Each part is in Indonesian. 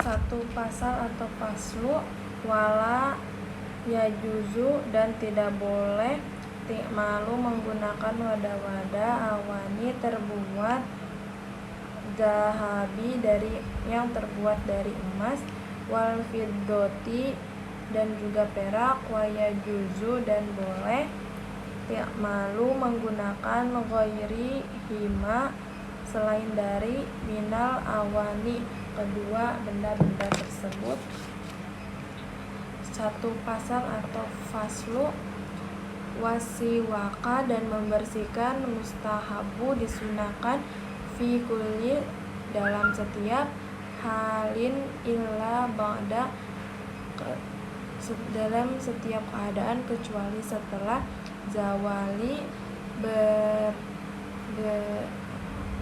satu pasal atau faslu. Wala yajuzu, dan tidak boleh malu menggunakan wadah-wadah awani terbuat zahabi, dari yang terbuat dari emas, wal fiddoti, dan juga perak, wa yajuzu, dan boleh malu menggunakan ghairi hima, selain dari minal awani, kedua benda-benda tersebut. Satu pasal atau faslu. Wasiwaka, dan membersihkan, mustahabu, disunahkan, fi kulli, dalam setiap halin, illa ba'da, dalam setiap keadaan kecuali setelah zawali,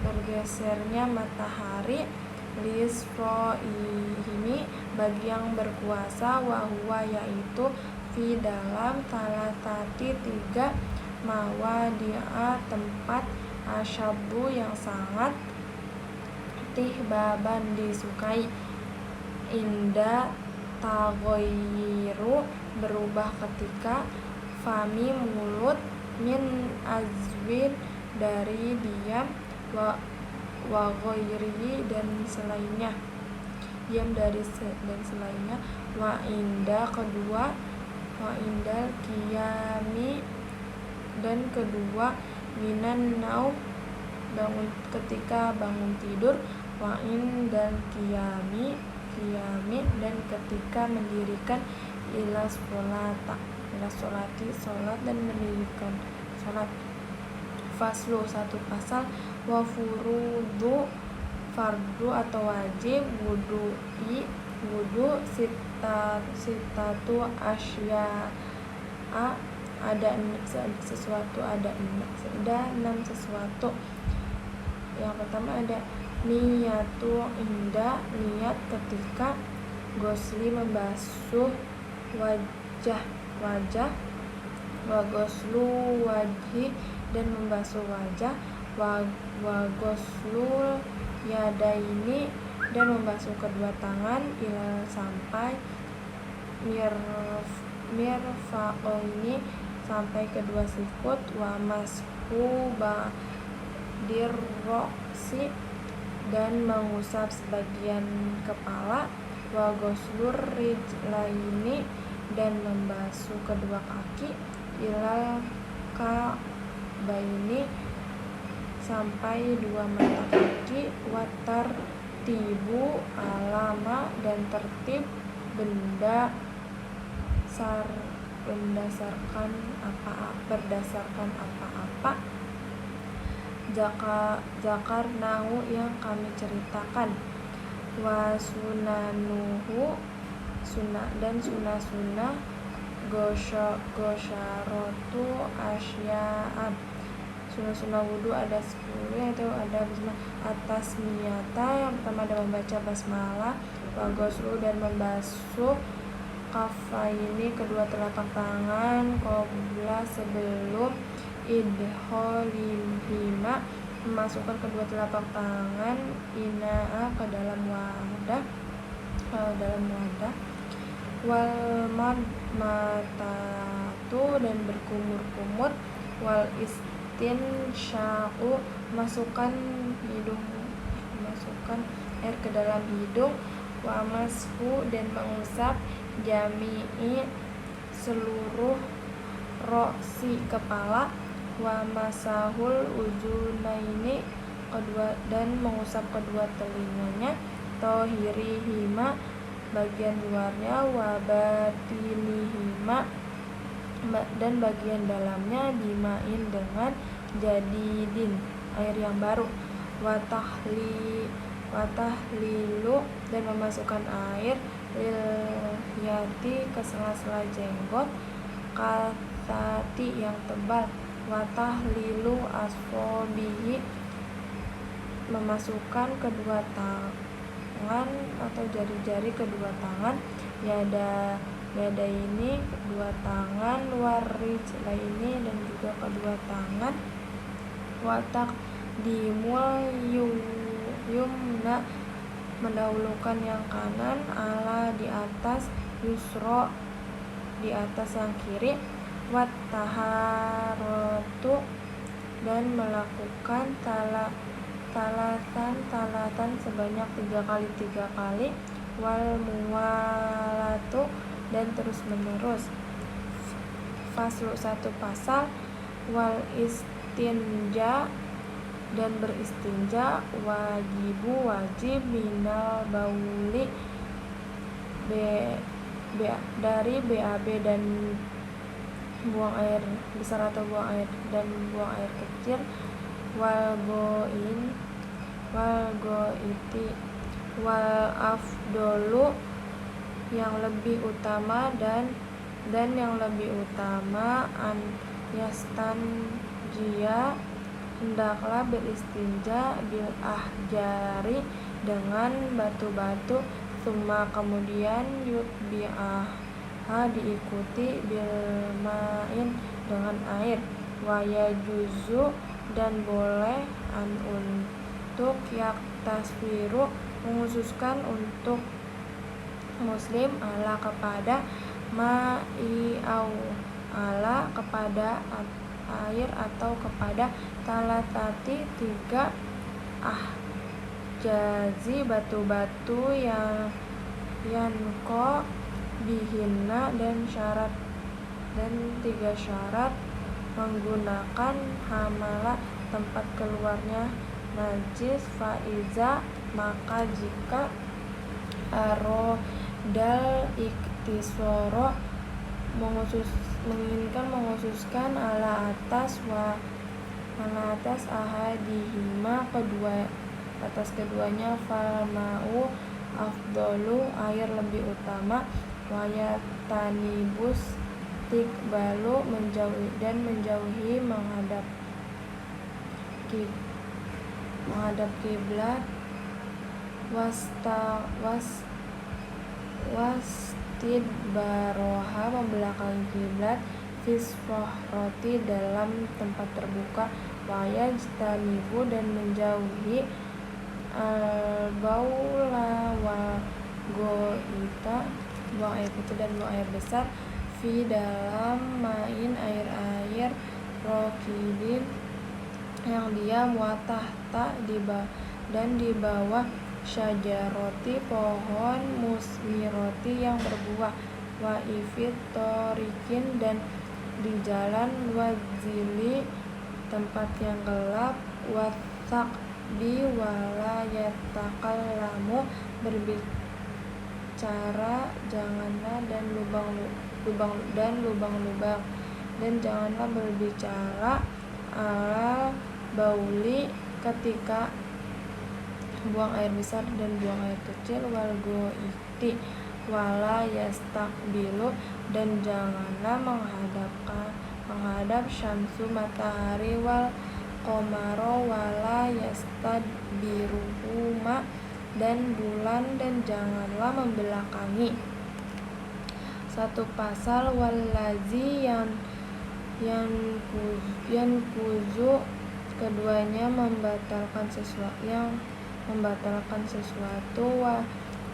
bergesernya matahari, lisroihimi, bagi yang berpuasa, wahwa, yaitu fi dalam talatati, 3 mawadi'a, tempat, asyabu, yang sangat, tihbaban, disukai, inda tagoyiru, berubah ketika, fami, mulut, min azwin, dari diam, wa ghairihi, dan selainnya, diam dari dan selainnya, wa inda, kedua, wa indal qiyami, dan kedua, minan naum, bangun ketika bangun tidur, wa indal qiyami, dan ketika mendirikan, ila sholati, sholat, dan mendirikan sholat. Faslu, satu pasal. Wa furudu, fardu atau wajib, wudu, sitatu asya'a, ada sesuatu, ada 6 sesuatu. Yang pertama ada niyatu inda, niat ketika, gosli, membasuh wajah, wa goslu wajhi, dan membasuh wajah, wa goslul yadaini, dan membasuh kedua tangan, ila, sampai, mirfaqaini, sampai kedua sikut, wa mashu badirroksi, dan mengusap sebagian kepala, wa goslur rijlaini, dan membasuh kedua kaki, ilal ka'baini, sampai 2 mata kaki, watar tibu alama, dan tertib, berdasarkan apa-apa, zakarnahu, yang kami ceritakan, wa sunanuhu, dan sunah-sunah, gosyarotu asya'an, sunah wudu ada 10, yaitu ada atas niyata, yang pertama ada membaca basmalah, wa goslu, dan membasuh kafaini, kedua telapak tangan, qabla, sebelum, idkhalihima, memasukkan kedua telapak tangan, ina'a, ke dalam wadah, wal matatu, dan berkumur-kumur, wal istinsya'u, masukkan air ke dalam hidung, wa mashu, dan mengusap, jami'i, seluruh, roksi, kepala, wa masahul uzunaini, kedua, dan mengusap kedua telinganya, tohirihima, bagian luarnya, wa batinihima, dan bagian dalamnya, dimain, dengan jadidin, air yang baru, wa tahlilu, dan memasukkan air, lilyati, ke sela-sela jenggot, kathati, yang tebal, wa tahlilu aswabihi, memasukkan kedua tangan atau jari-jari kedua tangan, yada ini, kedua tangan, warijlaini, dan juga kedua tangan, wa taqdimul yumna, mendahulukan yang kanan, ala di atas, yusro di atas yang kiri, wat taharotu dan melakukan talatan sebanyak 3 kali, wal muwalatu dan terus menerus. Faslu 1 pasal, wal istinja dan beristinja, wajib minal bauli dari BAB dan buang air besar atau buang air kecil, wal goiti wal afdolu yang lebih utama dan yang lebih utama, an yastanjia hendaklah beristinja bil ahjari dengan batu-batu, summa kemudian yutbi'aha diikuti bil ma'in dengan air, waya juzu dan boleh an untuk yak taswiru menghususkan untuk muslim ala kepada ma'i au ala kepada air atau kepada talatati 3 ahjazi batu-batu yang yanko bihina dan 3 syarat menggunakan hamala tempat keluarnya najis, faiza maka jika arodal iktisoro menginginkan menghususkan ala atas ahadihima atas keduanya, falma'u afdolu air lebih utama, wayatanibus tikbalu menjauhi menghadap kiblat, wastidbaroha membelakangi kiblat, fisrohroti dalam tempat terbuka, wayajtanibu dan menjauhi albaula wa goita buang air kecil dan buang air besar, fi dalam main air rokidin yang dia muatahta dan di bawah syajaroti pohon musmiroti yang berbuah, wa ifit torikin dan di jalan, wazili tempat yang gelap, wasak di wala yatakallamu berbicara janganlah dan lubang-lubang dan janganlah berbicara ala bauli ketika buang air besar dan buang air kecil, wal goiti wala yastakbilu dan janganlah menghadap syamsu matahari, wal qomaro wala yastadbiruhuma dan bulan dan janganlah membelakangi. 1 pasal, wallazi yang kuzu keduanya membatalkan sesuatu, wa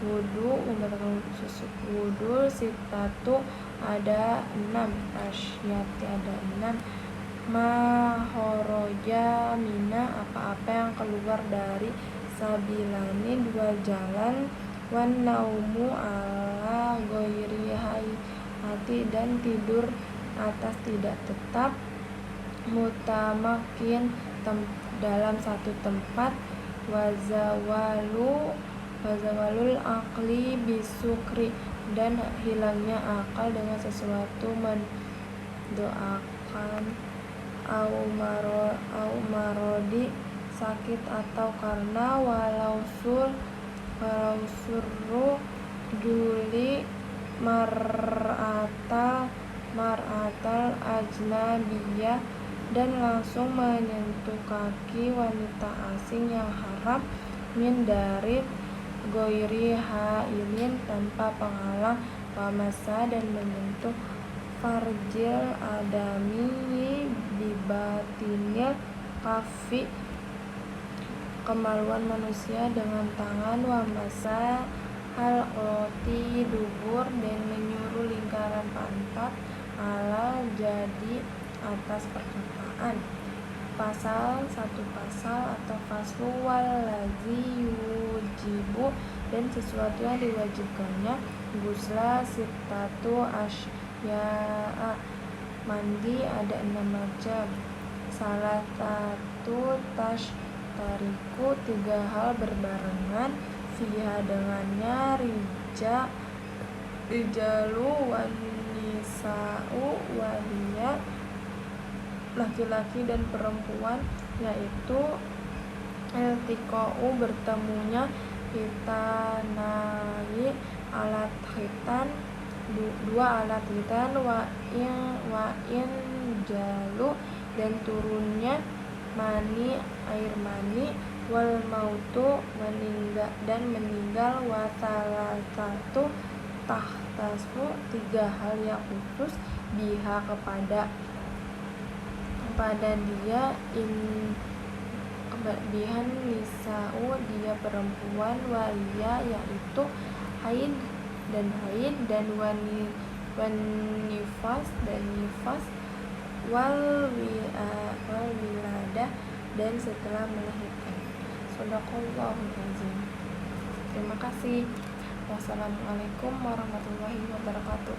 wudu membatalkan wudu, sitatu ada 6, asyati ada 6, mahoroja mina apa-apa yang keluar dari sabilani 2 jalan, wan naumu ala ghairi hayati dan tidur atas tidak tetap, mutamakin dalam satu tempat, wazawalul aqli bisukri dan hilangnya akal dengan sesuatu, mendoakan au marodi sakit atau karena, walau surru juli mar'atal ajnabiyah dan langsung menyentuh kaki wanita asing yang haram, min dari goiri hailin tanpa penghalang, wamasa dan menyentuh farjil adami bibatinil kafi kemaluan manusia dengan tangan, wa masa hal roti dubur, dan menyuruh lingkaran pantat ala jadi atas perkataan. Pasal atau faslu walazi yujibu, dan sesuatu yang diwajibkannya gusla sitatu asya'a, mandi ada 6 macam. Salah satu tariku 3 hal berbarengan, fiha dengannya rijalu wan nisa'u wahiyya, laki-laki dan perempuan, yaitu iltiqa'u bertemunya, hitanai alat hitan 2 alat hitan, wa in jalu dan turunnya mani air mani, wal mautu meninggal, wa salasatu tahtasu 3 hal yang khusus, biha kepada dia, bihan nisa'u dia perempuan, walia yaitu haid, dan wanifas dan nifas, wal wiladah dan setelah melahirkan. Shadaqallahul azim. Terima kasih. Wassalamualaikum warahmatullahi wabarakatuh.